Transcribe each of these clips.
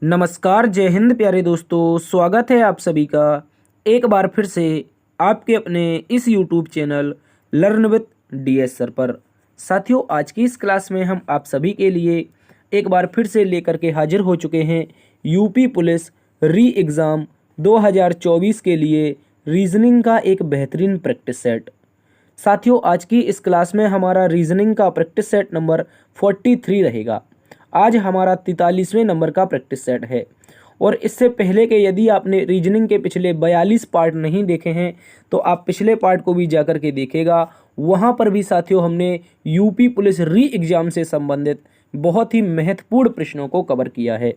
नमस्कार, जय हिंद प्यारे दोस्तों। स्वागत है आप सभी का एक बार फिर से आपके अपने इस YouTube channel learn with DS sir पर। साथियों, आज की इस क्लास में हम आप सभी के लिए एक बार फिर से लेकर के हाजिर हो चुके हैं यूपी पुलिस री एग्ज़ाम 2024 के लिए रीजनिंग का एक बेहतरीन प्रैक्टिस सेट। साथियों, आज की इस क्लास में हमारा रीजनिंग का प्रैक्टिस सेट नंबर 43 रहेगा। आज हमारा 43वें नंबर का प्रैक्टिस सेट है और इससे पहले के यदि आपने रीजनिंग के पिछले 42 पार्ट नहीं देखे हैं तो आप पिछले पार्ट को भी जाकर के देखेगा। वहाँ पर भी साथियों हमने यूपी पुलिस री एग्ज़ाम से संबंधित बहुत ही महत्वपूर्ण प्रश्नों को कवर किया है।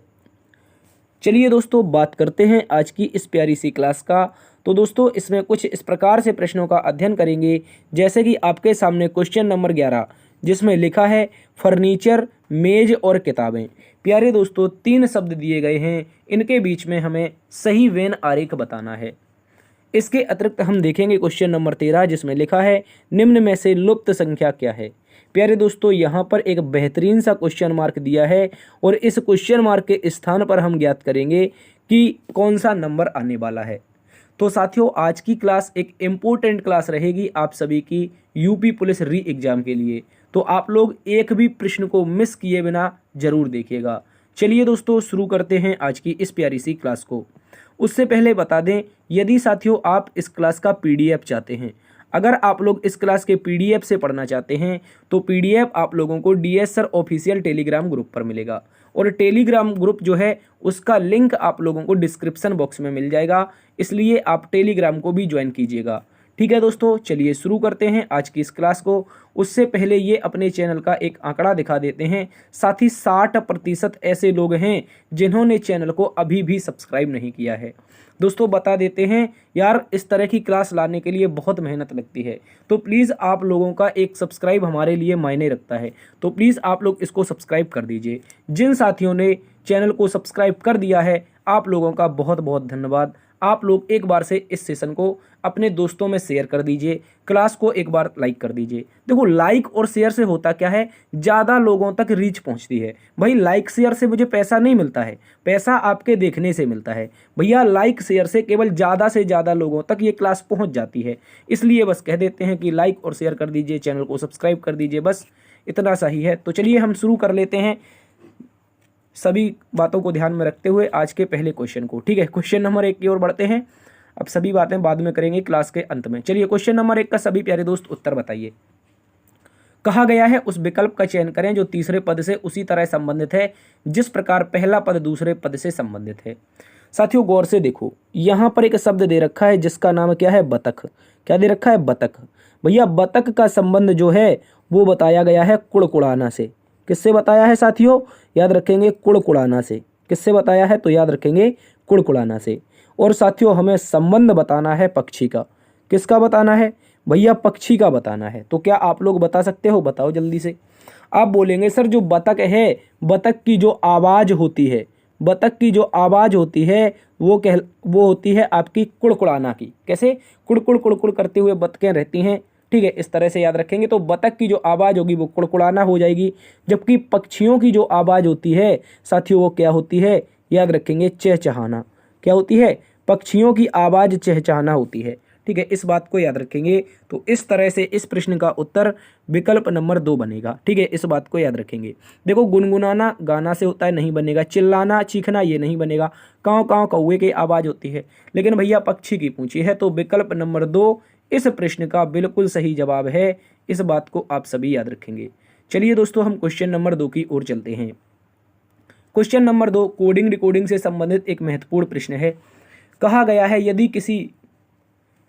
चलिए दोस्तों, बात करते हैं आज की इस प्यारी सी क्लास का। तो दोस्तों, इसमें कुछ इस प्रकार से प्रश्नों का अध्ययन करेंगे, जैसे कि आपके सामने क्वेश्चन नंबर 11 जिसमें लिखा है फर्नीचर, मेज और किताबें। प्यारे दोस्तों, 3 शब्द दिए गए हैं, इनके बीच में हमें सही वेन आरेख बताना है। इसके अतिरिक्त हम देखेंगे क्वेश्चन नंबर 13 जिसमें लिखा है निम्न में से लुप्त संख्या क्या है। प्यारे दोस्तों, यहाँ पर एक बेहतरीन सा क्वेश्चन मार्क दिया है और इस क्वेश्चन मार्क के स्थान पर हम ज्ञात करेंगे कि कौन सा नंबर आने वाला है। तो साथियों, आज की क्लास एक इम्पोर्टेंट क्लास रहेगी आप सभी की यूपी पुलिस री एग्ज़ाम के लिए, तो आप लोग एक भी प्रश्न को मिस किए बिना जरूर देखिएगा। चलिए दोस्तों, शुरू करते हैं आज की इस प्यारी सी क्लास को। उससे पहले बता दें, यदि साथियों आप इस क्लास का पीडीएफ चाहते हैं, अगर आप लोग इस क्लास के पीडीएफ से पढ़ना चाहते हैं तो पीडीएफ आप लोगों को DS sir official Telegram group पर मिलेगा और टेलीग्राम ग्रुप जो है उसका लिंक आप लोगों को डिस्क्रिप्शन बॉक्स में मिल जाएगा, इसलिए आप टेलीग्राम को भी ज्वाइन कीजिएगा। ठीक है दोस्तों, चलिए शुरू करते हैं आज की इस क्लास को। उससे पहले ये अपने चैनल का एक आंकड़ा दिखा देते हैं। साथ ही 60% ऐसे लोग हैं जिन्होंने चैनल को अभी भी सब्सक्राइब नहीं किया है। दोस्तों, बता देते हैं यार, इस तरह की क्लास लाने के लिए बहुत मेहनत लगती है, तो प्लीज़ आप लोगों का एक सब्सक्राइब हमारे लिए मायने रखता है, तो प्लीज़ आप लोग इसको सब्सक्राइब कर दीजिए। जिन साथियों ने चैनल को सब्सक्राइब कर दिया है, आप लोगों का बहुत बहुत धन्यवाद। आप लोग एक बार से इस सेशन को अपने दोस्तों में शेयर कर दीजिए, क्लास को एक बार लाइक कर दीजिए। देखो, लाइक और शेयर से होता क्या है, ज़्यादा लोगों तक रीच पहुंचती है। भाई, लाइक शेयर से मुझे पैसा नहीं मिलता है, पैसा आपके देखने से मिलता है। भैया, लाइक शेयर से केवल ज़्यादा से ज़्यादा लोगों तक ये क्लास पहुंच जाती है, इसलिए बस कह देते हैं कि लाइक और शेयर कर दीजिए, चैनल को सब्सक्राइब कर दीजिए, बस इतना सही है। तो चलिए हम शुरू कर लेते हैं सभी बातों को ध्यान में रखते हुए आज के पहले क्वेश्चन को। ठीक है, क्वेश्चन नंबर 1 की ओर बढ़ते हैं। अब सभी बातें बाद में करेंगे क्लास के अंत में। चलिए, क्वेश्चन नंबर 1 का सभी प्यारे दोस्त उत्तर बताइए। कहा गया है उस विकल्प का चयन करें जो तीसरे पद से उसी तरह संबंधित है जिस प्रकार पहला पद दूसरे पद से संबंधित है। साथियों, गौर से देखो, यहाँ पर एक शब्द दे रखा है जिसका नाम क्या है, बतख। क्या दे रखा है, बतख। भैया, बतख का संबंध जो है वो बताया गया है कुड़कुड़ाना से। किससे बताया है साथियों, याद रखेंगे, कुड़कुड़ाना से। किससे बताया है, तो याद रखेंगे कुड़कुड़ाना से। और साथियों, हमें संबंध बताना है पक्षी का। किसका बताना है, भैया पक्षी का बताना है। तो क्या आप लोग बता सकते हो, बताओ जल्दी से। आप बोलेंगे सर जो बतख है, बतख की जो आवाज़ होती है, बतख की जो आवाज़ होती है वो होती है आपकी कुड़कुड़ाना की। कैसे, कुड़कुड़ कुड़कुड़ करते हुए बतखें रहती हैं। ठीक है, इस तरह से याद रखेंगे। तो बतख की जो आवाज़ होगी वो कुड़कुड़ाना हो जाएगी, जबकि पक्षियों की जो आवाज़ होती है साथियों वो क्या होती है, याद रखेंगे, चहचहाना। क्या होती है, पक्षियों की आवाज़ चहचहाना होती है। ठीक है, इस बात को याद रखेंगे। तो इस तरह से इस प्रश्न का उत्तर विकल्प नंबर 2 बनेगा। ठीक है, इस बात को याद रखेंगे। देखो, गुनगुनाना गाना से होता है, नहीं बनेगा। चिल्लाना चीखना ये नहीं बनेगा। काँव काँव कौवे की आवाज़ होती है, लेकिन भैया पक्षी की पूछी है, तो विकल्प नंबर 2 इस प्रश्न का बिल्कुल सही जवाब है। इस बात को आप सभी याद रखेंगे। चलिए दोस्तों, हम क्वेश्चन नंबर 2 की ओर चलते हैं। क्वेश्चन नंबर 2 कोडिंग डिकोडिंग से संबंधित एक महत्वपूर्ण प्रश्न है। कहा गया है यदि किसी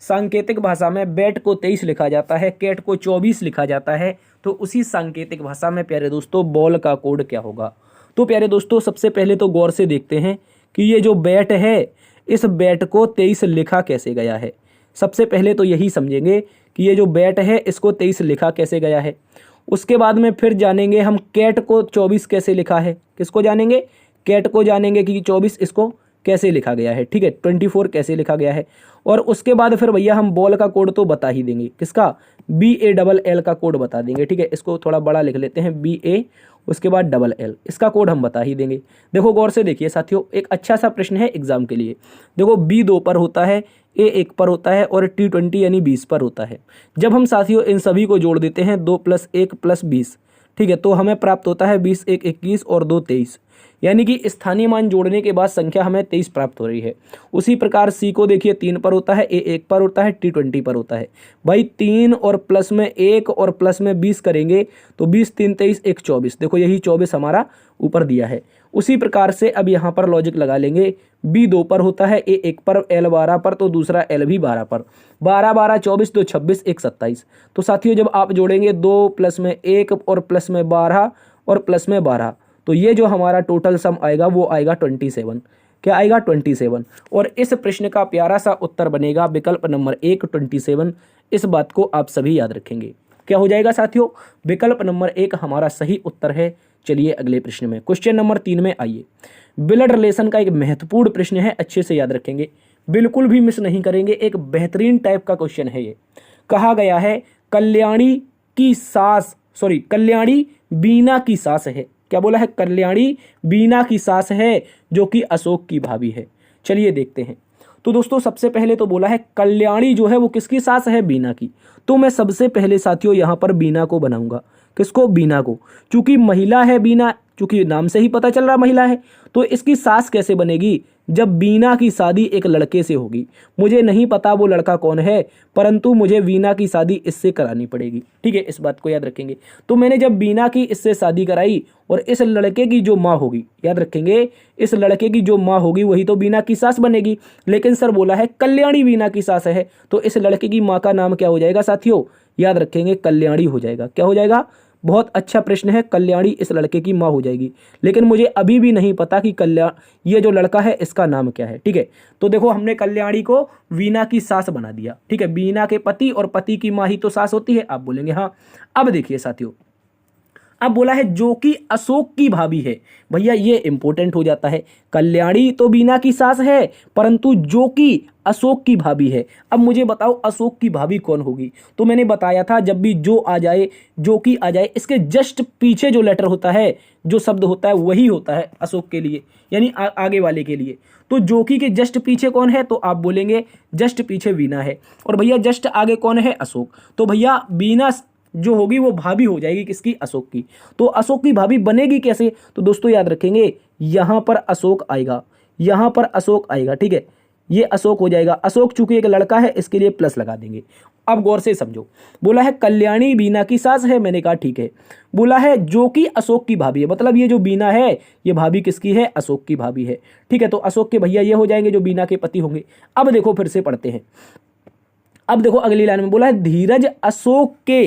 सांकेतिक भाषा में बैट को 23 लिखा जाता है, कैट को 24 लिखा जाता है, तो उसी सांकेतिक भाषा में प्यारे दोस्तों बॉल का कोड क्या होगा। तो प्यारे दोस्तों, सबसे पहले तो गौर से देखते हैं कि ये जो बैट है, इस बैट को 23 लिखा कैसे गया है। सबसे पहले तो यही समझेंगे कि ये जो बैट है इसको 23 लिखा कैसे गया है। उसके बाद में फिर जानेंगे हम कैट को 24 कैसे लिखा है। किसको जानेंगे, कैट को जानेंगे कि 24 इसको कैसे लिखा गया है। ठीक है, 24 कैसे लिखा गया है। और उसके बाद फिर भैया हम बॉल का कोड तो बता ही देंगे। किसका, BALL का कोड बता देंगे। ठीक है, इसको थोड़ा बड़ा लिख लेते हैं, BA उसके बाद LL, इसका कोड हम बता ही देंगे। देखो गौर से देखिए साथियों, एक अच्छा सा प्रश्न है एग्जाम के लिए। देखो B 2 पर होता है, A 1 पर होता है और T 20 यानी 20 पर होता है। जब हम साथियों इन सभी को जोड़ देते हैं 2 + 1 + 20, ठीक है, तो हमें प्राप्त होता है 20 × 1 = 21 और 2 = 23, यानी कि स्थानीय मान जोड़ने के बाद संख्या हमें 23 प्राप्त हो रही है। उसी प्रकार C को देखिए 3 पर होता है, A 1 पर होता है, T 20 पर होता है। भाई 3 और प्लस में 1 और प्लस में 20 करेंगे तो 20 3 23 1 24, देखो यही 24 हमारा ऊपर दिया है। उसी प्रकार से अब यहाँ पर लॉजिक लगा लेंगे, B 2 पर होता है, A 1 पर, L 12 पर, तो दूसरा L भी 12 पर। 12 12 24, 2 26, 1 27। तो साथियों जब आप जोड़ेंगे 2 प्लस में 1 और प्लस में 12 और प्लस में 12, तो ये जो हमारा टोटल सम आएगा वो आएगा 27। क्या आएगा? 27। और इस प्रश्न का प्यारा सा उत्तर बनेगा विकल्प नंबर 1 27। इस बात को आप सभी याद रखेंगे। क्या हो जाएगा साथियों? विकल्प नंबर 1 हमारा सही उत्तर है। चलिए अगले प्रश्न में, क्वेश्चन नंबर 3 में आइए। ब्लड रिलेशन का एक महत्वपूर्ण प्रश्न है, अच्छे से याद रखेंगे, बिल्कुल भी मिस नहीं करेंगे। एक बेहतरीन टाइप का क्वेश्चन है ये। कहा गया है कल्याणी बीना की सास है। क्या बोला है? कल्याणी बीना की सास है जो कि अशोक की भाभी है। चलिए देखते हैं। तो दोस्तों सबसे पहले तो बोला है कल्याणी जो है वो किसकी सास है? बीना की। तो मैं सबसे पहले साथियों यहाँ पर बीना को बनाऊंगा। किसको? बीना को। चूंकि महिला है बीना, चूंकि नाम से ही पता चल रहा महिला है, तो इसकी सास कैसे बनेगी? जब बीना की शादी एक लड़के से होगी। मुझे नहीं पता वो लड़का कौन है, परंतु मुझे बीना की शादी इससे करानी पड़ेगी। ठीक है, इस बात को याद रखेंगे। तो मैंने जब बीना की इससे शादी कराई और इस लड़के की जो माँ होगी, याद रखेंगे, इस लड़के की जो माँ होगी वही तो बीना की सास बनेगी। लेकिन सर बोला है कल्याणी बीना की सास है, तो इस लड़के की माँ का नाम क्या हो जाएगा साथियों? याद रखेंगे, कल्याणी हो जाएगा। क्या हो जाएगा? बहुत अच्छा प्रश्न है, कल्याणी इस लड़के की माँ हो जाएगी। लेकिन मुझे अभी भी नहीं पता कि ये जो लड़का है इसका नाम क्या है। ठीक है, तो देखो हमने कल्याणी को वीना की सास बना दिया। ठीक है, बीना के पति और पति की माँ ही तो सास होती है। आप बोलेंगे हाँ। अब देखिए साथियों, अब बोला है जो कि अशोक की भाभी है। भैया ये इंपॉर्टेंट हो जाता है। कल्याणी तो बीना की सास है, परंतु जो कि अशोक की भाभी है। अब मुझे बताओ अशोक की भाभी कौन होगी? तो मैंने बताया था जब भी जो आ जाए, जो कि आ जाए, इसके जस्ट पीछे जो लेटर होता है, जो शब्द होता है वही होता है अशोक के लिए, यानी आगे वाले के लिए। तो जो कि के जस्ट पीछे कौन है? तो आप बोलेंगे जस्ट पीछे वीना है। और भैया जस्ट आगे कौन है? अशोक। तो भैया बीना जो होगी वो भाभी हो जाएगी किसकी? अशोक की। तो अशोक की भाभी बनेगी कैसे? तो दोस्तों याद रखेंगे, यहां पर अशोक आएगा, यहां पर अशोक आएगा। ठीक है, ये अशोक हो जाएगा। अशोक चूंकि एक लड़का है इसके लिए प्लस लगा देंगे। अब गौर से समझो, बोला है कल्याणी बीना की सास है, मैंने कहा ठीक है। बोला है जो कि अशोक की भाभी है, मतलब ये जो बीना है ये भाभी किसकी है? अशोक की भाभी है। ठीक है, तो अशोक के भैया ये हो जाएंगे जो बीना के पति होंगे। अब देखो फिर से पढ़ते हैं। अब देखो अगली लाइन में बोला है धीरज अशोक के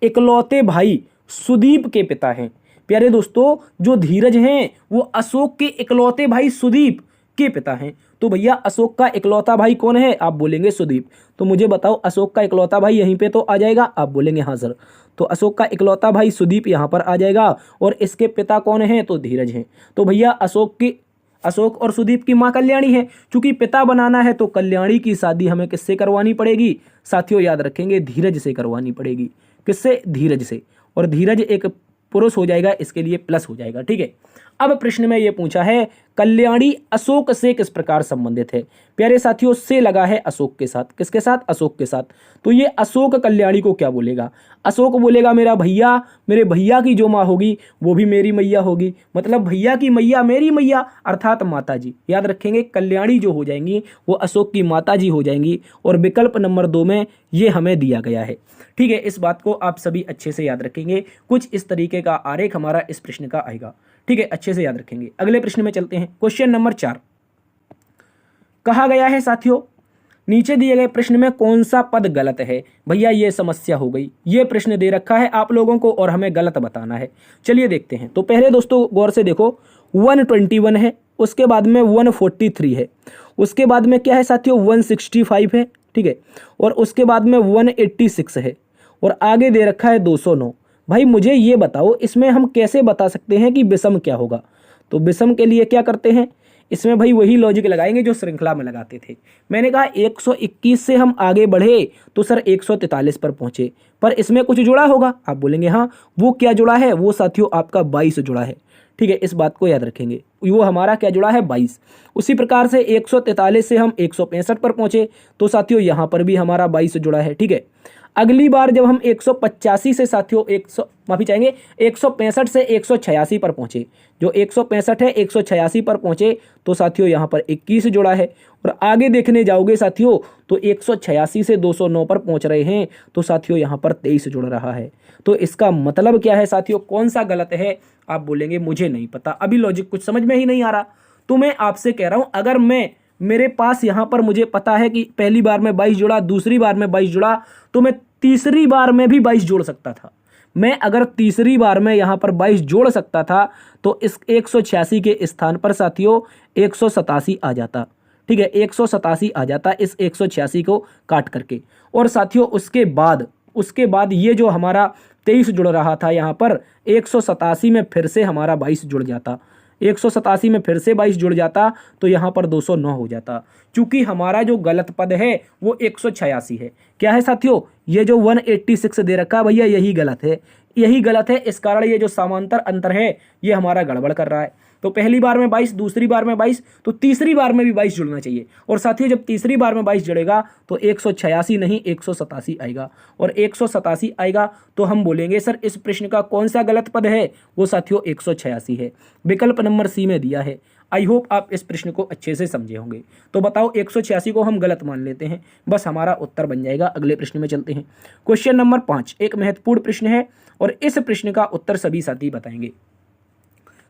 इकलौते भाई सुदीप के पिता हैं। प्यारे दोस्तों, जो धीरज हैं वो अशोक के इकलौते भाई सुदीप के पिता हैं। तो भैया अशोक का इकलौता भाई कौन है? आप बोलेंगे सुदीप। तो मुझे बताओ अशोक का इकलौता भाई यहीं पे तो आ जाएगा। आप बोलेंगे हाँ सर। तो अशोक का इकलौता भाई सुदीप यहाँ पर आ जाएगा और इसके पिता कौन है? तो धीरज हैं। तो भैया अशोक और सुदीप की मां कल्याणी है। चूंकि पिता बनाना है तो कल्याणी की शादी हमें किससे करवानी पड़ेगी? साथियों याद रखेंगे, धीरज से करवानी पड़ेगी। किससे? धीरज से। और धीरज एक पुरुष हो जाएगा, इसके लिए प्लस हो जाएगा। ठीक है, अब प्रश्न में यह पूछा है कल्याणी अशोक से किस प्रकार संबंधित है? प्यारे साथियों, से लगा है अशोक के साथ। किसके साथ? अशोक के साथ। तो ये अशोक कल्याणी को क्या बोलेगा? अशोक बोलेगा मेरा भैया, मेरे भैया की जो माँ होगी वो भी मेरी मैया होगी, मतलब भैया की मैया मेरी मैया, अर्थात माता जी। याद रखेंगे, कल्याणी जो हो जाएंगी वो अशोक की माता जी हो जाएंगी। और विकल्प नंबर 2 में ये हमें दिया गया है। ठीक है, इस बात को आप सभी अच्छे से याद रखेंगे। कुछ इस तरीके का आरेख हमारा इस प्रश्न का आएगा। ठीक है, अच्छे से याद रखेंगे। अगले प्रश्न में चलते हैं। क्वेश्चन नंबर 4 कहा गया है साथियों, नीचे दिए गए प्रश्न में कौन सा पद गलत है? भैया ये समस्या हो गई। ये प्रश्न दे रखा है आप लोगों को और हमें गलत बताना है। चलिए देखते हैं। तो पहले दोस्तों गौर से देखो, 121 है, उसके बाद में 143 है, उसके बाद में क्या है साथियों? 165 है। ठीक है, और उसके बाद में 186 है, और आगे दे रखा है 209। भाई मुझे ये बताओ इसमें हम कैसे बता सकते हैं कि विषम क्या होगा? तो विषम के लिए क्या करते हैं? इसमें भाई वही लॉजिक लगाएंगे जो श्रृंखला में लगाते थे। मैंने कहा 121 से हम आगे बढ़े तो सर 143 पर पहुंचे, पर इसमें कुछ जुड़ा होगा। आप बोलेंगे हाँ, वो क्या जुड़ा है? वो साथियों आपका 22 जुड़ा है। ठीक है, इस बात को याद रखेंगे, वो हमारा क्या जुड़ा है? 22। उसी प्रकार से 143 से हम 165 पर पहुंचे तो साथियों यहाँ पर भी हमारा 22 जुड़ा है। ठीक है, अगली बार जब हम 185 से साथियों 165 से 186 पर पहुंचे, जो 165 है 186 पर पहुंचे तो साथियों यहाँ पर 21 जुड़ा है। और आगे देखने जाओगे साथियों तो 186 से 209 पर पहुंच रहे हैं तो साथियों यहाँ पर 23 जुड़ रहा है। तो इसका मतलब क्या है साथियों? कौन सा गलत है? आप बोलेंगे मुझे नहीं पता, अभी लॉजिक कुछ समझ में ही नहीं आ रहा। तो मैं आपसे कह रहा हूं, अगर मेरे पास यहां पर मुझे पता है कि पहली बार में 22 जुड़ा, दूसरी बार में 22 जुड़ा, तो मैं तीसरी बार में भी 22 जोड़ सकता था। मैं अगर तीसरी बार में यहां पर 22 जोड़ सकता था तो इस 186 के स्थान पर साथियों 187 आ जाता। ठीक है, 187 आ जाता इस 186 को काट करके। और साथियों उसके बाद ये जो हमारा 23 जुड़ रहा था यहाँ पर 187 में फिर से हमारा 22 जुड़ जाता, 187 में फिर से 22 जुड़ जाता तो यहाँ पर 209 हो जाता। चूंकि हमारा जो गलत पद है वो 186 है। क्या है साथियों? ये जो 186 दे रखा भैया यही गलत है, यही गलत है। इस कारण ये जो समांतर अंतर है ये हमारा गड़बड़ कर रहा है। तो पहली बार में 22, दूसरी बार में 22, तो तीसरी बार में भी 22 जुड़ना चाहिए। और साथियों जब तीसरी बार में 22 जुड़ेगा तो 186 नहीं 187 आएगा। और 187 आएगा तो हम बोलेंगे सर इस प्रश्न का कौन सा गलत पद है? वो साथियों 186 है, विकल्प नंबर सी में दिया है। आई होप आप इस प्रश्न को अच्छे से समझे होंगे। तो बताओ 186 को हम गलत मान लेते हैं, बस हमारा उत्तर बन जाएगा। अगले प्रश्न में चलते हैं। क्वेश्चन नंबर 5 एक महत्वपूर्ण प्रश्न है और इस प्रश्न का उत्तर सभी साथी बताएंगे।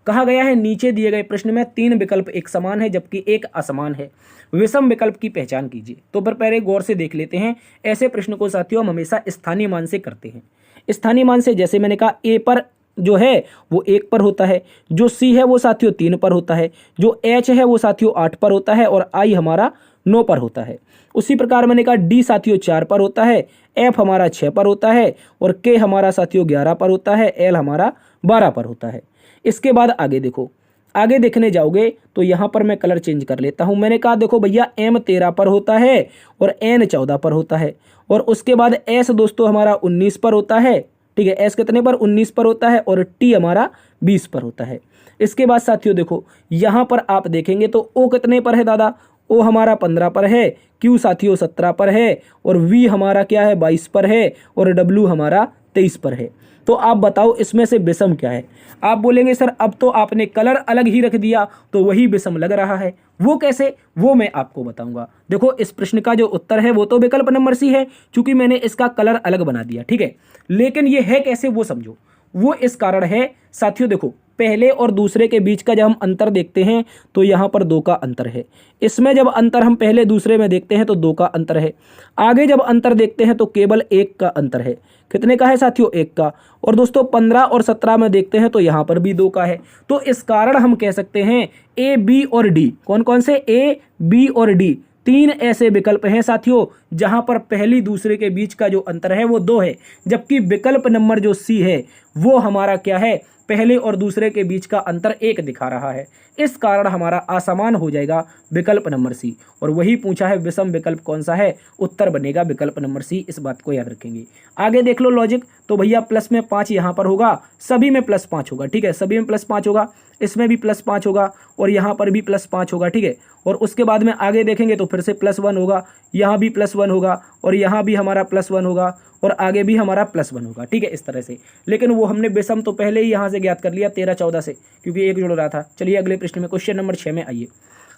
कहा गया है नीचे दिए गए प्रश्न में 3 विकल्प एक समान है जबकि एक असमान है, विषम विकल्प की पहचान कीजिए। तो पर पहले गौर से देख लेते हैं। ऐसे प्रश्न को साथियों हम हमेशा स्थानीय मान से करते हैं। स्थानीय मान से जैसे मैंने कहा ए पर जो है वो 1 पर होता है, जो सी है वो साथियों 3 पर होता है, जो एच है वो साथियों 8 पर होता है और आई हमारा 9 पर होता है। उसी प्रकार मैंने कहा डी साथियों 4 पर होता है, एफ हमारा 6 पर होता है और के हमारा साथियों 11 पर होता है, एल हमारा 12 पर होता है। इसके बाद आगे देखो, आगे देखने जाओगे तो यहाँ पर मैं कलर चेंज कर लेता हूँ। मैंने कहा देखो भैया एम 13 पर होता है और एन 14 पर होता है और उसके बाद एस दोस्तों हमारा 19 पर होता है। ठीक है, एस कितने पर? 19 पर होता है और टी हमारा 20 पर होता है। इसके बाद साथियों देखो यहाँ पर आप देखेंगे तो ओ कितने पर है दादा? ओ हमारा 15 पर है, क्यू साथियों 17 पर है और वी हमारा क्या है? 22 पर है और डब्ल्यू हमारा 23 पर है। तो आप बताओ इसमें से विषम क्या है? आप बोलेंगे सर अब तो आपने कलर अलग ही रख दिया तो वही विषम लग रहा है। वो कैसे? वो मैं आपको बताऊंगा। देखो इस प्रश्न का जो उत्तर है वो तो विकल्प नंबर सी है, क्योंकि मैंने इसका कलर अलग बना दिया। ठीक है, लेकिन ये है कैसे वो समझो। वो इस कारण है साथियों, देखो पहले और दूसरे के बीच का जब हम अंतर देखते हैं तो यहाँ पर 2 का अंतर है। इसमें जब अंतर हम पहले दूसरे में देखते हैं तो 2 का अंतर है। आगे जब अंतर देखते हैं तो केवल 1 का अंतर है। कितने का है साथियों? 1 का। और दोस्तों 15 और 17 में देखते हैं तो यहाँ पर भी 2 का है। तो इस कारण हम कह सकते हैं ए, बी और डी, कौन कौन से? ए, बी और डी 3 ऐसे विकल्प हैं साथियों जहां पर पहली दूसरे के बीच का जो अंतर है वो 2 है, जबकि विकल्प नंबर जो सी है वो हमारा क्या है? पहले और दूसरे के बीच का अंतर 1 दिखा रहा है। इस कारण हमारा असमान हो जाएगा विकल्प नंबर सी। और वही पूछा है विषम विकल्प कौन सा है? उत्तर बनेगा विकल्प नंबर सी। इस बात को याद रखेंगे। आगे देख लो लॉजिक। तो भैया प्लस में 5 यहाँ पर होगा, सभी में प्लस 5 होगा। ठीक है, सभी में प्लस 5 होगा, इसमें भी प्लस 5 होगा और यहाँ पर भी प्लस 5 होगा। ठीक है, और उसके बाद में आगे देखेंगे तो फिर से प्लस 1 होगा, यहाँ भी प्लस 1 होगा और यहाँ भी हमारा प्लस 1 होगा और आगे भी हमारा प्लस 1 होगा। ठीक है, इस तरह से। लेकिन वो हमने विषम तो पहले ही यहाँ से ज्ञात कर लिया 13 14 से, क्योंकि 1 जुड़ रहा था। चलिए अगले प्रश्न में, क्वेश्चन नंबर 6 में आइए।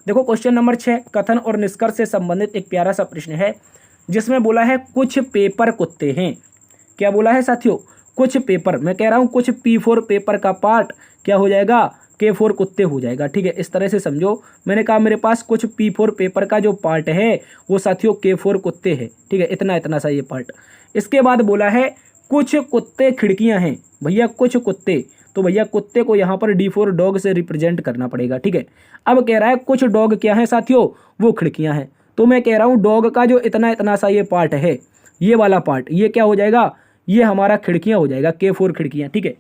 देखो क्वेश्चन नंबर 6 कथन और निष्कर्ष से संबंधित एक प्यारा सा प्रश्न है जिसमें बोला है कुछ पेपर कुत्ते हैं। क्या बोला है साथियों? कुछ पेपर, मैं कह रहा हूँ कुछ P4 पेपर का पार्ट क्या हो जाएगा? K4 कुत्ते हो जाएगा। ठीक है, इस तरह से समझो। मैंने कहा मेरे पास कुछ P4 पेपर का जो पार्ट है वो साथियों K4 कुत्ते है। ठीक है, इतना इतना सा ये पार्ट। इसके बाद बोला है कुछ कुत्ते खिड़कियां हैं। भैया कुछ कुत्ते, तो भैया कुत्ते को यहाँ पर D4 डॉग से रिप्रेजेंट करना पड़ेगा। ठीक है, अब कह रहा है कुछ डॉग क्या है साथियों? वो खिड़कियां हैं। तो मैं कह रहा हूँ डॉग का जो इतना इतना सा ये पार्ट है, ये वाला पार्ट, ये क्या हो जाएगा? ये हमारा खिड़कियां हो जाएगा, K4 खिड़कियां। ठीक है,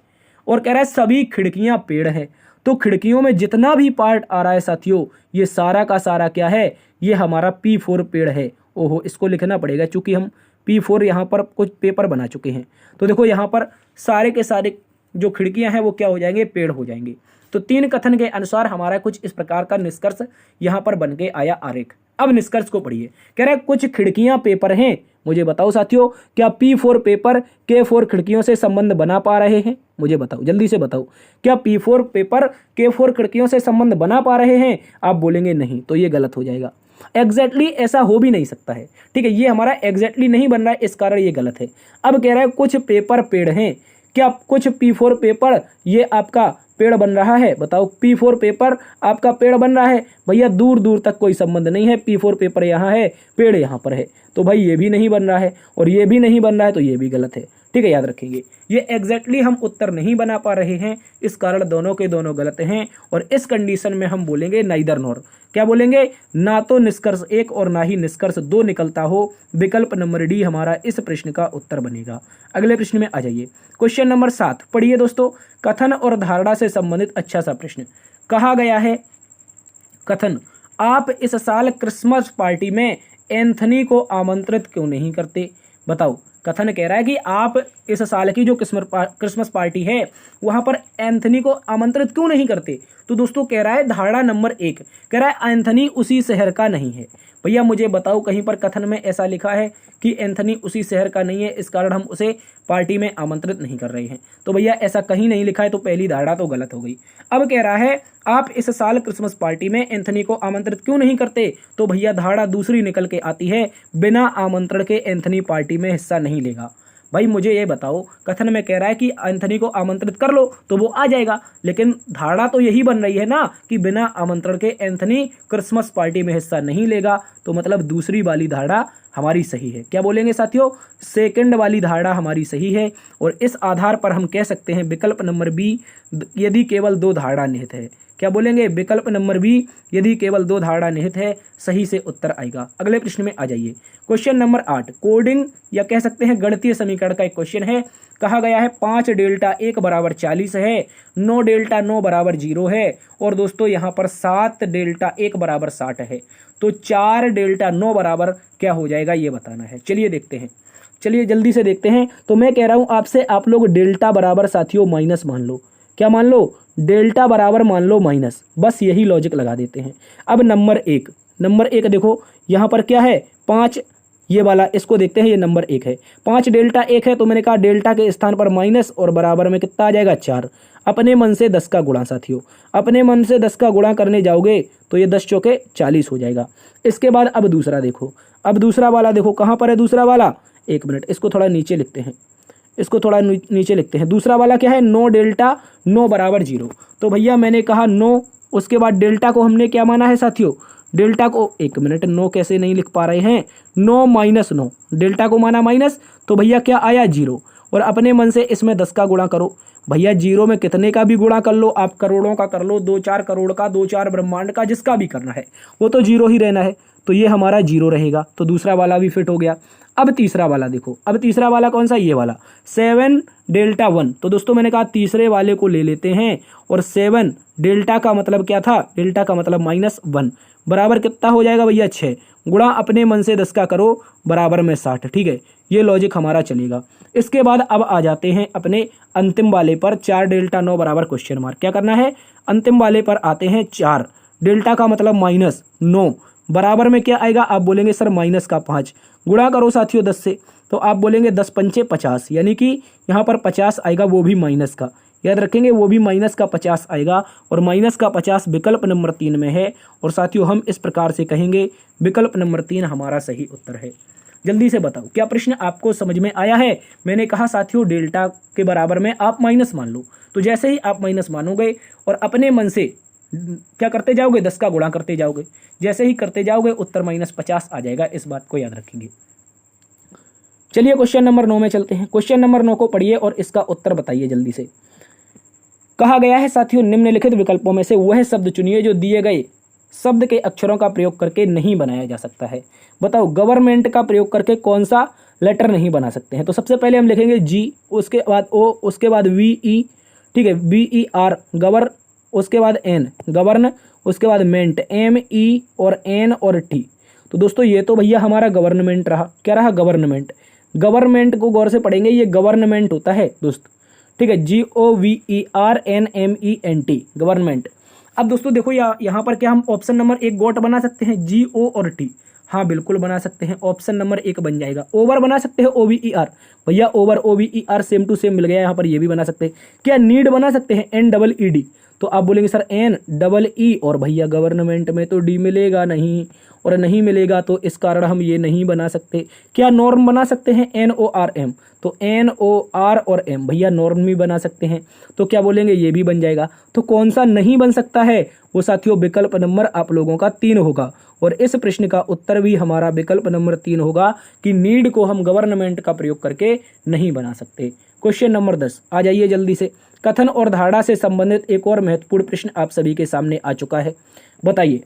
और कह रहा है सभी खिड़कियां पेड़ है। तो खिड़कियों में जितना भी पार्ट आ रहा है साथियों, ये सारा का सारा क्या है, ये हमारा P4 पेड़ है। ओहो, इसको लिखना पड़ेगा क्योंकि हम P4 यहाँ पर कुछ पेपर बना चुके हैं। तो देखो यहाँ पर सारे के सारे जो खिड़कियां हैं वो क्या हो जाएंगे, पेड़ हो जाएंगे। तो 3 कथन के अनुसार हमारा कुछ इस प्रकार का निष्कर्ष यहाँ पर बन के आया आरेख। अब निष्कर्ष को पढ़िए। कह रहा है कुछ खिड़कियां पेपर हैं। मुझे बताओ साथियों, क्या P4 पेपर K4 खिड़कियों से संबंध बना पा रहे हैं? मुझे बताओ, जल्दी से बताओ, क्या P4 पेपर K4 खिड़कियों से संबंध बना पा रहे हैं? आप बोलेंगे नहीं, तो ये गलत हो जाएगा। एग्जैक्टली ऐसा हो भी नहीं सकता है, ठीक है, ये हमारा एग्जैक्टली नहीं बन रहा है, इस कारण ये गलत है। अब कह रहा है कुछ पेपर पेड़ हैं। क्या कुछ P4 पेपर ये आपका पेड़ बन रहा है? बताओ, P4 पेपर आपका पेड़ बन रहा है? भैया दूर दूर तक कोई संबंध नहीं है। P4 पेपर यहाँ है, पेड़ यहाँ पर है, तो भाई ये भी नहीं बन रहा है और ये भी नहीं बन रहा है, तो ये भी गलत है। ठीक है, याद रखेंगे, ये एग्जैक्टली हम उत्तर नहीं बना पा रहे हैं, इस कारण दोनों के दोनों गलत हैं। और इस कंडीशन में हम बोलेंगे नाइदर नॉर। क्या बोलेंगे? ना तो निष्कर्ष 1 और ना ही निष्कर्ष 2 निकलता हो। विकल्प नंबर डी हमारा इस प्रश्न का उत्तर बनेगा। अगले प्रश्न में आ जाइए। क्वेश्चन नंबर 7 पढ़िए दोस्तों। कथन और धारणा से संबंधित अच्छा सा प्रश्न कहा गया है। कथन, आप इस साल क्रिसमस पार्टी में एंथनी को आमंत्रित क्यों नहीं करते? बताओ, कथन कह रहा है कि आप इस साल की जो क्रिसमस पार्टी है वहां पर एंथनी को आमंत्रित क्यों नहीं करते? तो दोस्तों कह रहा है धारणा नंबर 1, कह रहा है एंथनी उसी शहर का नहीं है। भैया मुझे बताओ, कहीं पर कथन में ऐसा लिखा है कि एंथनी उसी शहर का नहीं है, इस कारण हम उसे पार्टी में आमंत्रित नहीं कर रहे हैं? तो भैया ऐसा कहीं नहीं लिखा है, तो पहली धारणा तो गलत हो गई। अब कह रहा है आप इस साल क्रिसमस पार्टी में एंथनी को आमंत्रित क्यों नहीं करते? तो भैया धारणा दूसरी निकल के आती है, बिना आमंत्रण के एंथनी पार्टी में हिस्सा नहीं लेगा। भाई मुझे ये बताओ, कथन में कह रहा है कि एंथनी को आमंत्रित कर लो तो वो आ जाएगा, लेकिन धारणा तो यही बन रही है ना कि बिना आमंत्रण के एंथनी क्रिसमस पार्टी में हिस्सा नहीं लेगा। तो मतलब दूसरी वाली धारणा हमारी सही है। क्या बोलेंगे साथियों? सेकंड वाली धारणा हमारी सही है। और इस आधार पर हम कह सकते हैं विकल्प नंबर बी, यदि केवल 2 धारणा निहित है। क्या बोलेंगे? विकल्प नंबर बी, यदि केवल 2 धारणा निहित है, सही से उत्तर आएगा। अगले प्रश्न में आ जाइए। क्वेश्चन नंबर 8 कोडिंग या कह सकते हैं गणितीय समीकरण का एक क्वेश्चन है। कहा गया है 5 डेल्टा 1 बराबर 40 है, 9 डेल्टा 9 बराबर 0 है, और दोस्तों यहाँ पर 7 डेल्टा 1 बराबर 60 है। तो 4 डेल्टा 9 बराबर क्या हो जाएगा, ये बताना है। चलिए देखते हैं, चलिए जल्दी से देखते हैं। तो मैं कह रहा हूँ आपसे, आप लोग डेल्टा बराबर साथियों माइनस मान लो। क्या मान लो? डेल्टा बराबर मान लो माइनस, बस यही लॉजिक लगा देते हैं। अब नंबर 1 देखो यहाँ पर क्या है, 5, ये वाला इसको देखते हैं, ये नंबर 1 है। 5 डेल्टा 1 है, तो मैंने कहा डेल्टा के स्थान पर माइनस और बराबर में कितना आ जाएगा, 4। अपने मन से 10 का गुणा साथियों, अपने मन से 10 का गुणा करने जाओगे तो ये 10 चौके 40 हो जाएगा। इसके बाद अब दूसरा देखो, अब दूसरा वाला देखो कहाँ पर है दूसरा वाला, 1 मिनट, इसको थोड़ा नीचे लिखते हैं, इसको थोड़ा नीचे लिखते हैं। दूसरा वाला क्या है, 9 डेल्टा 9 बराबर 0। तो भैया मैंने कहा 9, उसके बाद डेल्टा को हमने क्या माना है साथियों, डेल्टा को, 1 मिनट, 9 कैसे नहीं लिख पा रहे हैं, 9 माइनस 9, डेल्टा को माना माइनस, तो भैया क्या आया 0। और अपने मन से इसमें 10 का गुणा करो। भैया 0 में कितने का भी गुणा कर लो, आप करोड़ों का कर लो, 2-4 करोड़ का, 2-4 ब्रह्मांड का, जिसका भी करना है वो तो 0 ही रहना है। तो ये हमारा 0 रहेगा, तो दूसरा वाला भी फिट हो गया। अब तीसरा वाला देखो, अब तीसरा वाला कौन सा, ये वाला 7 डेल्टा 1। तो दोस्तों मैंने कहा तीसरे वाले को ले लेते हैं, और 7 डेल्टा का मतलब क्या था, डेल्टा का मतलब -1 बराबर कितना हो जाएगा भैया 6, गुणा अपने मन से 10 का करो बराबर में 60। ठीक है, ये लॉजिक हमारा चलेगा। इसके बाद अब आ जाते हैं अपने अंतिम वाले पर, 4 डेल्टा 9 बराबर क्वेश्चन मार्क। क्या करना है, अंतिम वाले पर आते हैं। 4 डेल्टा का मतलब -9 बराबर में क्या आएगा, आप बोलेंगे सर माइनस का 5, गुणा करो साथियों 10 से, तो आप बोलेंगे 10 पंचे 50, यानी कि यहाँ पर 50 आएगा, वो भी माइनस का, याद रखेंगे, वो भी माइनस का 50 आएगा। और माइनस का 50 विकल्प नंबर 3 में है। और साथियों हम इस प्रकार से कहेंगे विकल्प नंबर 3 हमारा सही उत्तर है। जल्दी से बताओ, क्या प्रश्न आपको समझ में आया है? मैंने कहा साथियों डेल्टा के बराबर में आप माइनस मान लो, तो जैसे ही आप माइनस मानोगे और अपने मन से क्या करते जाओगे, 10 का गुणा करते जाओगे, जैसे ही करते जाओगे उत्तर -50 आ जाएगा। इस बात को याद रखेंगे। चलिए क्वेश्चन नंबर 9 में चलते हैं। क्वेश्चन नंबर 9 को पढ़िए और इसका उत्तर बताइए जल्दी से। कहा गया है साथियों निम्नलिखित विकल्पों में से वह शब्द चुनिए जो दिए गए शब्द के अक्षरों का प्रयोग करके नहीं बनाया जा सकता है। बताओ गवर्नमेंट का प्रयोग करके कौन सा लेटर नहीं बना सकते हैं? तो सबसे पहले हम लिखेंगे G, उसके बाद O, उसके बाद VE, ठीक है, BER गवर, उसके बाद एन गवर्न, उसके बाद मेंट एम ई और एन और टी। तो दोस्तों ये तो भैया हमारा गवर्नमेंट रहा, क्या रहा गवर्नमेंट। गवर्नमेंट को गौर से पढ़ेंगे, ये गवर्नमेंट होता है दोस्त, ठीक है, GOVERNMENT गवर्नमेंट। अब दोस्तों देखो यहाँ पर क्या हम ऑप्शन नंबर 1 गोट बना सकते हैं GO और T, हाँ बिल्कुल बना सकते हैं, ऑप्शन नंबर 1 बन जाएगा। ओवर बना सकते हैं OVER, भैया over OVER same to same मिल गया, यहाँ पर ये भी बना सकते हैं। क्या नीड बना सकते हैं NEED, तो आप बोलेंगे सर NEE और भैया गवर्नमेंट में तो डी मिलेगा नहीं, और नहीं मिलेगा तो इस कारण हम ये नहीं बना सकते। क्या नॉर्म बना सकते हैं NORM, तो NOR और M भैया नॉर्म भी बना सकते हैं, तो क्या बोलेंगे ये भी बन जाएगा। तो कौन सा नहीं बन सकता है वो साथियों विकल्प नंबर आप लोगों का 3 होगा, और इस प्रश्न का उत्तर भी हमारा विकल्प नंबर 3 होगा कि नीड को हम गवर्नमेंट का प्रयोग करके नहीं बना सकते। क्वेश्चन नंबर 10 आ जाइए जल्दी से। कथन और धारणा से संबंधित एक और महत्वपूर्ण प्रश्न आप सभी के सामने आ चुका है, बताइए।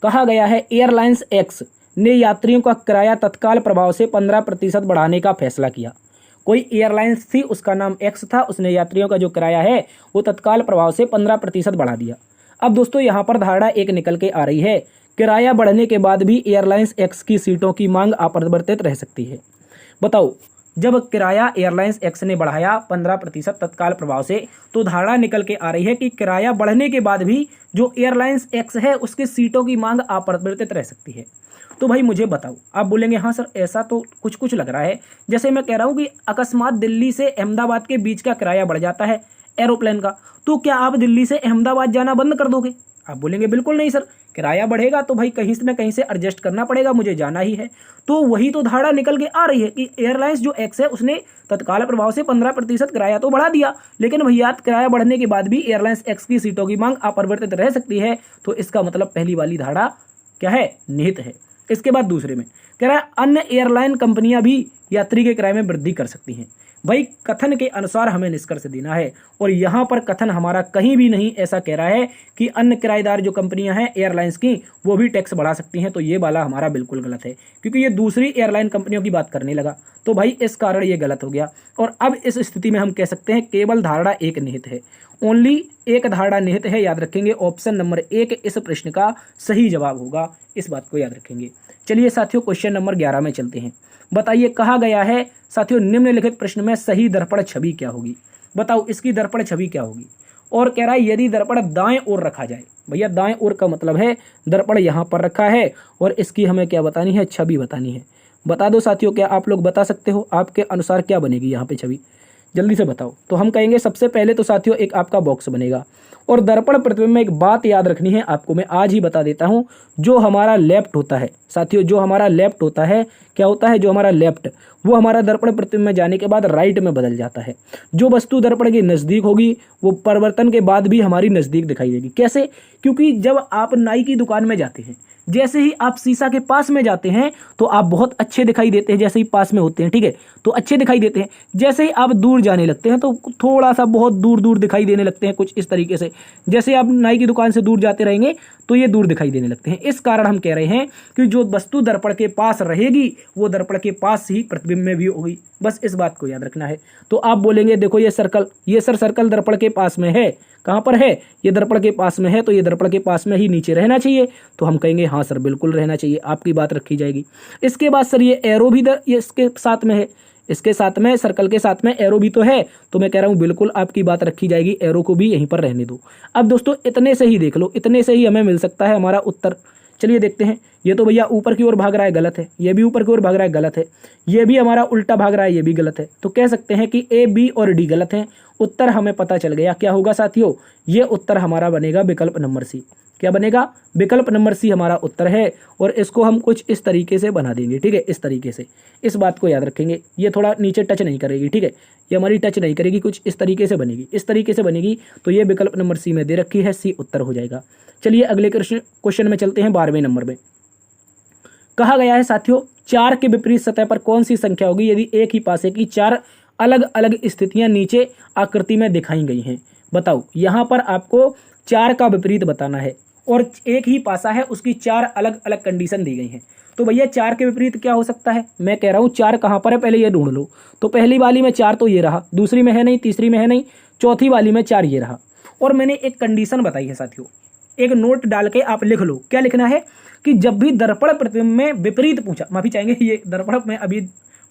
कहा गया है एयरलाइंस एक्स ने यात्रियों का किराया तत्काल प्रभाव से 15% बढ़ाने का फैसला किया। कोई एयरलाइंस थी, उसका नाम एक्स था, उसने यात्रियों का जो किराया है वो तत्काल प्रभाव से 15% बढ़ा दिया। अब दोस्तों यहाँ पर धारणा एक निकल के आ रही है, किराया बढ़ने के बाद भी एयरलाइंस एक्स की सीटों की मांग अपरिवर्तित रह सकती है। बताओ, जब किराया एयरलाइंस एक्स ने बढ़ाया 15% तत्काल प्रभाव से, तो धारणा निकल के आ रही है कि किराया बढ़ने के बाद भी जो एयरलाइंस एक्स है उसकी सीटों की मांग अपरिवर्तित रह सकती है। तो भाई मुझे बताओ, आप बोलेंगे हाँ सर ऐसा तो कुछ कुछ लग रहा है, जैसे मैं कह रहा हूँ कि अकस्मात दिल्ली से अहमदाबाद के बीच का किराया बढ़ जाता है एरोप्लेन का, तो क्या आप दिल्ली से अहमदाबाद जाना बंद कर दोगे? आप बोलेंगे बिल्कुल नहीं सर, किराया बढ़ेगा तो भाई कहीं से ना कहीं से एडजस्ट करना पड़ेगा, मुझे जाना ही है। तो वही तो धारणा निकल के आ रही है कि एयरलाइंस जो एक्स है उसने तत्काल प्रभाव से 15% किराया तो बढ़ा दिया, लेकिन भैया किराया बढ़ने के बाद भी एयरलाइंस एक्स की सीटों की मांग अपरिवर्तित रह सकती है। तो इसका मतलब पहली वाली धारणा क्या है, निहित है। इसके बाद दूसरे में कह रहा है अन्य एयरलाइन कंपनियां भी यात्री के किराए में वृद्धि कर सकती हैं। भाई कथन के अनुसार हमें निष्कर्ष देना है, और यहाँ पर कथन हमारा कहीं भी नहीं ऐसा कह रहा है कि अन्य किराएदार जो कंपनियां हैं एयरलाइंस की वो भी टैक्स बढ़ा सकती हैं। तो ये वाला हमारा बिल्कुल गलत है, क्योंकि ये दूसरी एयरलाइन कंपनियों की बात करने लगा, तो भाई इस कारण ये गलत हो गया। और अब इस स्थिति में हम कह सकते हैं केवल धारणा एक निहित है, ओनली एक धारणा निहित है, याद रखेंगे। ऑप्शन नंबर 1 इस प्रश्न का सही जवाब होगा, इस बात को याद रखेंगे। चलिए साथियों क्वेश्चन नंबर 11 में चलते हैं। बताइए, कहा गया है साथियों निम्नलिखित प्रश्न में सही दर्पण छवि क्या होगी। बताओ इसकी दर्पण छवि क्या होगी, और कह रहा है यदि दर्पण दाएं ओर रखा जाए। भैया दाएं ओर का मतलब है दर्पण यहाँ पर रखा है और इसकी हमें क्या बतानी है, छवि बतानी है। बता दो साथियों, क्या आप लोग बता सकते हो आपके अनुसार क्या बनेगी यहाँ पे छवि, जल्दी से बताओ। तो हम कहेंगे सबसे पहले तो साथियों एक आपका बॉक्स बनेगा, और दर्पण प्रतिबिंब में एक बात याद रखनी है आपको, मैं आज ही बता देता हूं। जो हमारा लेफ्ट होता है साथियों, जो हमारा लेफ्ट होता है, क्या होता है, जो हमारा लेफ्ट वो हमारा दर्पण प्रतिबिंब में जाने के बाद राइट में बदल जाता है। जो वस्तु दर्पण के नज़दीक होगी वो परिवर्तन के बाद भी हमारी नज़दीक दिखाई देगी। कैसे? क्योंकि जब आप नाई की दुकान में जाते हैं, जैसे ही आप शीशा के पास में जाते हैं तो आप बहुत अच्छे दिखाई देते हैं, जैसे ही पास में होते हैं, ठीक है, तो अच्छे दिखाई देते हैं। जैसे ही आप दूर जाने लगते हैं तो थोड़ा सा बहुत दूर दूर दिखाई देने लगते हैं, कुछ इस तरीके से। जैसे आप नाई की दुकान से दूर जाते रहेंगे तो ये दूर दिखाई देने लगते हैं। इस कारण हम कह रहे हैं कि जो वस्तु दर्पण के पास रहेगी वो दर्पण के पास ही प्रतिबिंब में भी होगी, बस इस बात को याद रखना है। तो आप बोलेंगे देखो ये सर्कल, ये सर सर्कल दर्पण के पास में है, कहाँ पर है, ये दर्पण के पास में है, तो ये दर्पण के पास में ही नीचे रहना चाहिए। तो हम कहेंगे हाँ सर बिल्कुल रहना चाहिए, आपकी बात रखी जाएगी। इसके बाद सर ये एरो भी ये इसके साथ में है, इसके साथ में सर्कल के साथ में एरो भी तो है, तो मैं कह रहा हूँ बिल्कुल आपकी बात रखी जाएगी, एरो को भी यहीं पर रहने दो। अब दोस्तों इतने से ही देख लो, इतने से ही हमें मिल सकता है हमारा उत्तर। चलिए देखते हैं। ये तो भैया ऊपर की ओर भाग रहा है, गलत है। ये भी ऊपर की ओर भाग रहा है, गलत है। ये भी हमारा उल्टा भाग रहा है, ये भी गलत है। तो कह सकते हैं कि ए, बी और डी गलत हैं। उत्तर हमें पता चल गया, क्या होगा साथियों, ये उत्तर हमारा बनेगा विकल्प नंबर सी। क्या बनेगा? विकल्प नंबर सी हमारा उत्तर है, और इसको हम कुछ इस तरीके से बना देंगे, ठीक है, इस तरीके से। इस बात को याद रखेंगे, ये थोड़ा नीचे टच नहीं करेगी, ठीक है, ये हमारी टच नहीं करेगी, कुछ इस तरीके से बनेगी, इस तरीके से बनेगी। तो ये विकल्प नंबर सी में दे रखी है, सी उत्तर हो जाएगा। चलिए अगले क्वेश्चन में चलते हैं, 12वें नंबर में। कहा गया है साथियों 4 के विपरीत सतह पर कौन सी संख्या होगी यदि एक ही पासे की 4 अलग अलग स्थितियां नीचे आकृति में दिखाई गई हैं। बताओ यहाँ पर आपको 4 का विपरीत बताना है, और एक ही पासा है उसकी 4 अलग अलग कंडीशन दी गई हैं। तो भैया 4 के विपरीत क्या हो सकता है, मैं कह रहा हूँ 4 कहाँ पर है पहले ये ढूंढ लो। तो पहली वाली में 4 तो ये रहा, दूसरी में है नहीं, तीसरी में है नहीं, चौथी वाली में 4 ये रहा, और मैंने एक कंडीशन बताई है साथियों, एक नोट डाल के आप लिख लो। क्या लिखना है कि जब भी दर्पण प्रतिबिंब में विपरीत पूछा, माफी चाहेंगे ये दर्पण में अभी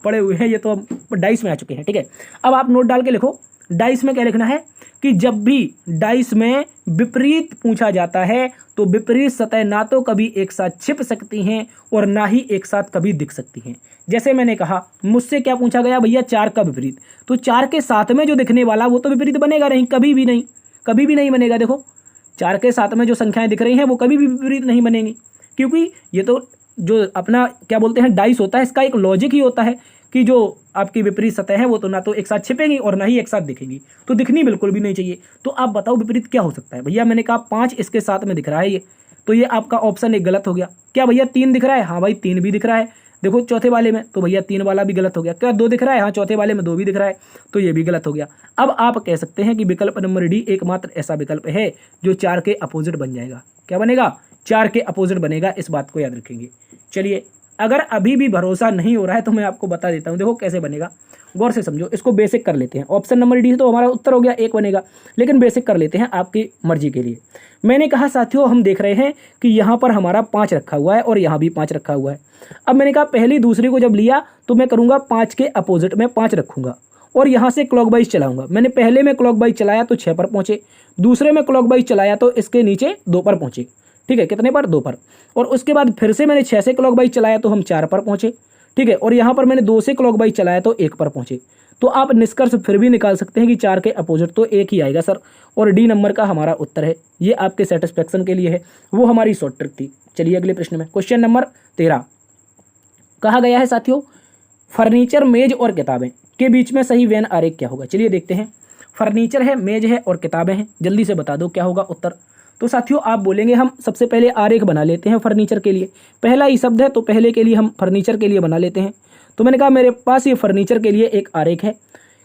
पड़े हुए हैं, ये तो डाइस में आ चुके हैं, ठीक है। अब आप नोट डाल के लिखो, डाइस में क्या लिखना है कि जब भी डाइस में विपरीत पूछा जाता है तो विपरीत सतह ना तो कभी एक साथ छिप सकती हैं और ना ही एक साथ कभी दिख सकती हैं। जैसे मैंने कहा, मुझसे क्या पूछा गया भैया, 4 का विपरीत, तो 4 के साथ में जो दिखने वाला वो तो विपरीत बनेगा नहीं, कभी भी नहीं, कभी भी नहीं बनेगा। देखो 4 के साथ में जो संख्याएं दिख रही हैं वो कभी भी विपरीत नहीं बनेंगी, क्योंकि ये तो जो अपना क्या बोलते हैं डाइस होता है, इसका एक लॉजिक ही होता है कि जो आपकी विपरीत सतह है वो तो ना तो एक साथ छिपेंगी और ना ही एक साथ दिखेंगी, तो दिखनी बिल्कुल भी नहीं चाहिए। तो आप बताओ विपरीत क्या हो सकता है। भैया मैंने कहा 5 इसके साथ में दिख रहा है ये, तो ये आपका ऑप्शन एक गलत हो गया। क्या भैया 3 दिख रहा है, हाँ भाई 3 भी दिख रहा है। देखो चौथे वाले में, तो भैया 3 वाला भी गलत हो गया। क्या 2 दिख रहा है, हाँ चौथे वाले में 2 भी दिख रहा है, तो ये भी गलत हो गया। अब आप कह सकते हैं कि विकल्प नंबर डी एकमात्र ऐसा विकल्प है जो 4 के अपोजिट बन जाएगा। क्या बनेगा, 4 के अपोजिट बनेगा, इस बात को याद रखेंगे। चलिए, अगर अभी भी भरोसा नहीं हो रहा है तो मैं आपको बता देता हूं, देखो कैसे बनेगा, गौर से समझो। इसको बेसिक कर लेते हैं, ऑप्शन नंबर डी तो हमारा उत्तर हो गया, 1 बनेगा, लेकिन बेसिक कर लेते हैं आपकी मर्जी के लिए। मैंने कहा साथियों, हम देख रहे हैं कि यहाँ पर हमारा 5 रखा हुआ है और यहाँ भी 5 रखा हुआ है। अब मैंने कहा पहली दूसरी को जब लिया तो मैं करूँगा 5 के अपोजिट में 5 रखूँगा और यहाँ से क्लॉकवाइज चलाऊंगा। मैंने पहले में क्लॉकवाइज चलाया तो 6 पर पहुँचे, दूसरे में क्लॉकवाइज चलाया तो इसके नीचे 2 पर पहुँचे, ठीक है, कितने पर, 2 पर। और उसके बाद फिर से मैंने 6 से क्लॉकवाइज चलाया तो हम 4 पर पहुँचे, ठीक है, और यहाँ पर मैंने 2 से क्लॉकवाइज चलाया तो 1 पर पहुँचे। तो आप निष्कर्ष फिर भी निकाल सकते हैं कि 4 के अपोजिट तो 1 ही आएगा सर, और डी नंबर का हमारा उत्तर है। ये आपके सेटिस्फेक्शन के लिए है, वो हमारी शॉर्ट ट्रिक थी। चलिए अगले प्रश्न में, क्वेश्चन नंबर 13 कहा गया है साथियों, फर्नीचर, मेज और किताबें के बीच में सही वेन आरेख क्या होगा। चलिए देखते हैं, फर्नीचर है, मेज है और किताबें हैं, जल्दी से बता दो क्या होगा उत्तर। तो साथियों आप बोलेंगे, हम सबसे पहले आरेख बना लेते हैं फर्नीचर के लिए, पहला ही शब्द है तो पहले के लिए हम फर्नीचर के लिए बना लेते हैं। तो मैंने कहा मेरे पास ये फर्नीचर के लिए एक आरेख है।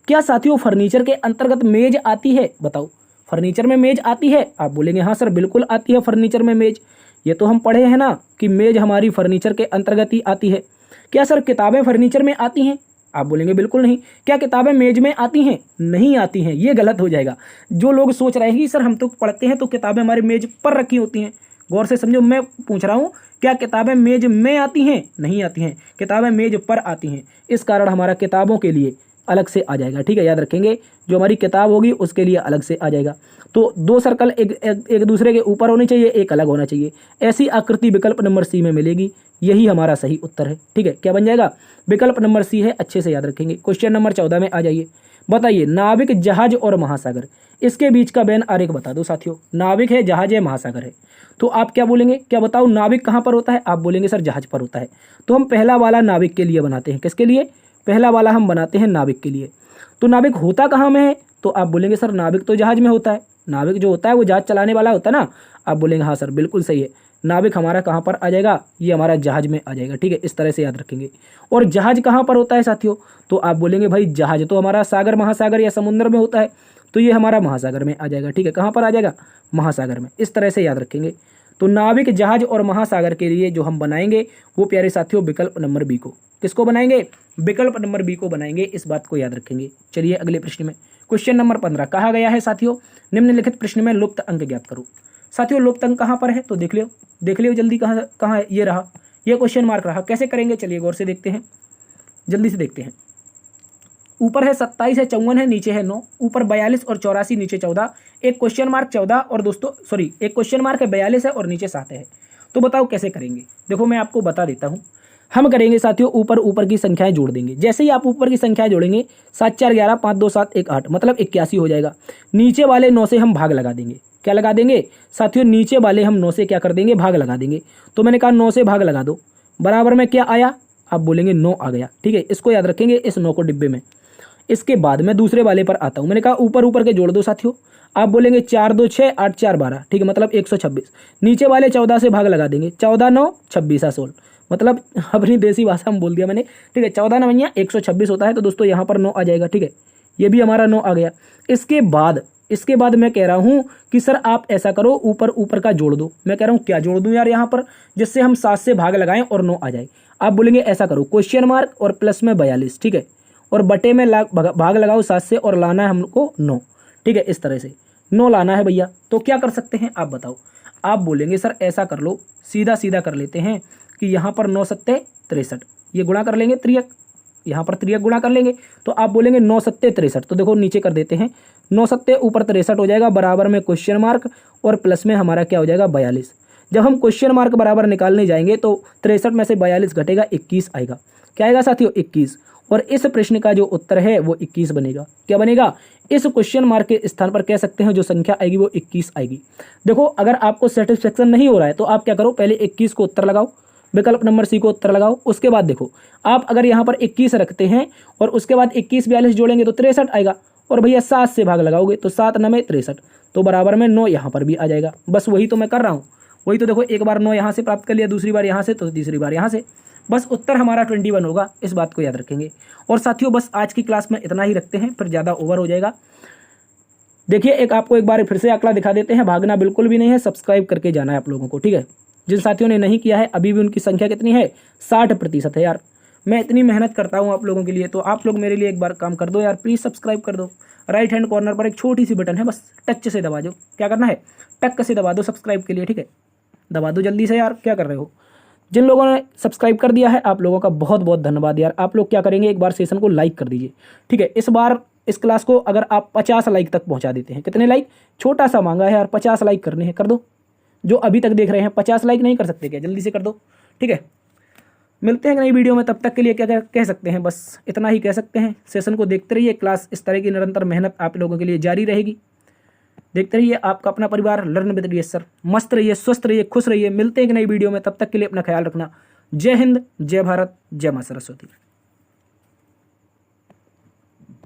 क्या साथियों फर्नीचर के अंतर्गत मेज आती है, बताओ फर्नीचर में मेज आती है। आप बोलेंगे हाँ सर बिल्कुल आती है फर्नीचर में मेज, ये तो हम पढ़े हैं ना कि मेज हमारी फर्नीचर के अंतर्गत ही आती है। क्या सर किताबें फर्नीचर में आती हैं, आप बोलेंगे बिल्कुल नहीं। क्या किताबें मेज में आती हैं, नहीं आती हैं, ये गलत हो जाएगा। जो लोग सोच रहे हैं कि सर हम तो पढ़ते हैं तो किताबें हमारे मेज पर रखी होती हैं, गौर से समझो, मैं पूछ रहा हूँ क्या किताबें मेज में आती हैं, नहीं आती हैं, किताबें मेज पर आती हैं। इस कारण हमारा किताबों के लिए अलग से आ जाएगा, ठीक है, याद रखेंगे, जो हमारी किताब होगी उसके लिए अलग से आ जाएगा। तो 2 सर्कल एक दूसरे के ऊपर होने चाहिए, एक अलग होना चाहिए, ऐसी आकृति विकल्प नंबर सी में मिलेगी, यही हमारा सही उत्तर है, ठीक है। क्या बन जाएगा, विकल्प नंबर सी है, अच्छे से याद रखेंगे। क्वेश्चन नंबर 14 में आ जाइए, बताइए नाविक, जहाज और महासागर, इसके बीच का वेन आरेख बता दो साथियों। नाविक है, जहाज है, महासागर है, तो आप क्या बोलेंगे, क्या बताओ नाविक कहाँ पर होता है, आप बोलेंगे सर जहाज पर होता है। तो हम पहला वाला नाविक के लिए बनाते हैं, किसके लिए, पहला वाला हम बनाते हैं नाविक के लिए। तो नाविक होता कहाँ में है, तो आप बोलेंगे सर नाविक तो जहाज में होता है, नाविक जो होता है वो जहाज चलाने वाला होता है ना, आप बोलेंगे हाँ सर बिल्कुल सही है। नाविक हमारा कहाँ पर आ जाएगा, ये हमारा जहाज में आ जाएगा, ठीक है, इस तरह से याद रखेंगे। और जहाज कहाँ पर होता है साथियों, तो आप बोलेंगे भाई जहाज तो हमारा सागर, महासागर या समुद्र में होता है, तो ये हमारा महासागर में आ जाएगा, ठीक है, कहाँ पर आ जाएगा, महासागर में, इस तरह से याद रखेंगे। तो नाविक, जहाज और महासागर के लिए जो हम बनाएंगे वो प्यारे साथियों विकल्प नंबर बी को, किसको बनाएंगे, विकल्प नंबर बी को बनाएंगे, इस बात को याद रखेंगे। चलिए अगले प्रश्न में, क्वेश्चन नंबर 15 कहा गया है साथियों, निम्नलिखित प्रश्न में लुप्त अंक ज्ञात करो। साथियों लुप्त अंक कहाँ पर है, तो देख लियो जल्दी, कहाँ ये रहा, ये क्वेश्चन मार्क रहा, कैसे करेंगे, चलिए गौर से देखते हैं, जल्दी से देखते हैं। ऊपर है 27 है, 54 है, नीचे है 9, ऊपर 42 और 84, नीचे 14, एक क्वेश्चन मार्क 14 और दोस्तों सॉरी एक क्वेश्चन मार्क है 42 है और नीचे 7 है। तो बताओ कैसे करेंगे, देखो मैं आपको बता देता हूँ। हम करेंगे साथियों ऊपर की संख्याएं जोड़ देंगे, जैसे ही आप ऊपर की संख्याएं जोड़ेंगे 7 4 11 5 2 7 1 8 मतलब 81 हो जाएगा। नीचे वाले 9 से हम भाग लगा देंगे, क्या लगा देंगे साथियों, नीचे वाले हम 9 से क्या कर देंगे, भाग लगा देंगे। तो मैंने कहा 9 से भाग लगा दो, बराबर में क्या आया, आप बोलेंगे 9 आ गया, ठीक है, इसको याद रखेंगे, इस 9 को डिब्बे में। इसके बाद मैं दूसरे वाले पर आता हूँ, मैंने कहा ऊपर के जोड़ दो साथियों, आप बोलेंगे 4 2 6 8 4 12, ठीक है, मतलब 126। नीचे वाले 14 से भाग लगा देंगे, 14 9 26 16, मतलब अपनी देसी भाषा में बोल दिया मैंने, ठीक है, 14 9 126 होता है। तो दोस्तों यहाँ पर 9 आ जाएगा, ठीक है, ये भी हमारा 9 आ गया। इसके बाद मैं कह रहा हूँ कि सर आप ऐसा करो ऊपर का जोड़ दो। मैं कह रहा हूँ क्या जोड़ दूँ यार यहाँ पर, जिससे हम 7 से भाग लगाएं और 9 आ जाए। आप बोलेंगे ऐसा करो, क्वेश्चन मार्क और प्लस में 42, ठीक है, और बटे में भाग लगाओ 7 से और लाना है हमको 9, ठीक है, इस तरह से। 9 लाना है भैया, तो क्या कर सकते हैं आप बताओ। आप बोलेंगे सर ऐसा कर लो, सीधा सीधा कर लेते हैं कि यहाँ पर 9 सत्ते 63, ये गुणा कर लेंगे त्रियक, यहाँ पर त्रियक गुणा कर लेंगे, तो आप बोलेंगे 9 सत्ते 63, तो देखो नीचे कर देते हैं, 9 सत्ते ऊपर 63 हो जाएगा, बराबर में क्वेश्चन मार्क और प्लस में हमारा क्या हो जाएगा 42। जब हम क्वेश्चन मार्क बराबर निकालने जाएंगे तो 63 में से 42 घटेगा 21 आएगा। क्या आएगा साथियों 21, और इस प्रश्न का जो उत्तर है वो 21 बनेगा। क्या बनेगा, इस क्वेश्चन मार्क के स्थान पर कह सकते हैं जो संख्या आएगी वो 21 आएगी। देखो अगर आपको सेटिस्फेक्शन नहीं हो रहा है तो आप क्या करो, पहले 21 को उत्तर लगाओ, विकल्प नंबर सी को उत्तर लगाओ, उसके बाद देखो आप अगर यहाँ पर 21 रखते हैं और उसके बाद 21 42 जोड़ेंगे तो 63 आएगा, और भैया 7 से भाग लगाओगे तो 7 9 63, तो बराबर में 9 यहाँ पर भी आ जाएगा। बस वही तो मैं कर रहा हूँ, वही तो देखो एक बार 9 यहाँ से प्राप्त कर लिया, दूसरी बार यहाँ से, तो तीसरी बार यहाँ से, बस उत्तर हमारा 21 होगा। इस बात को याद रखेंगे। और साथियों बस आज की क्लास में इतना ही रखते हैं, फिर ज़्यादा ओवर हो जाएगा। देखिए एक बार फिर से आंकड़ा दिखा देते हैं, भागना बिल्कुल भी नहीं है, सब्सक्राइब करके जाना है आप लोगों को, ठीक है। जिन साथियों ने नहीं किया है अभी भी उनकी संख्या कितनी है, 60% है यार। मैं इतनी मेहनत करता हूँ आप लोगों के लिए, तो आप लोग मेरे लिए एक बार काम कर दो यार, प्लीज़ सब्सक्राइब कर दो। राइट हैंड कॉर्नर पर एक छोटी सी बटन है, बस टच से दबा दो। क्या करना है, टक से दबा दो सब्सक्राइब के लिए, ठीक है। दबा दो जल्दी से यार, क्या कर रहे हो। जिन लोगों ने सब्सक्राइब कर दिया है आप लोगों का बहुत बहुत धन्यवाद यार। आप लोग क्या करेंगे, एक बार सेशन को लाइक कर दीजिए, ठीक है। इस बार इस क्लास को अगर आप 50 लाइक तक पहुंचा देते हैं, कितने लाइक, छोटा सा मांगा है यार, 50 लाइक करने हैं, कर दो। जो अभी तक देख रहे हैं 50 लाइक नहीं कर सकते क्या, जल्दी से कर दो, ठीक है। मिलते हैं नई वीडियो में, तब तक के लिए क्या कह सकते हैं, बस इतना ही कह सकते हैं। सेशन को देखते रहिए, क्लास इस तरह की निरंतर मेहनत आप लोगों के लिए जारी रहेगी। देखते रहिए, आपका अपना परिवार लर्न विद डीएस सर। मस्त रहिए, स्वस्थ रहिए, खुश रहिए। मिलते हैं एक नई वीडियो में, तब तक के लिए अपना ख्याल रखना। जय हिंद, जय भारत, जय मां सरस्वती।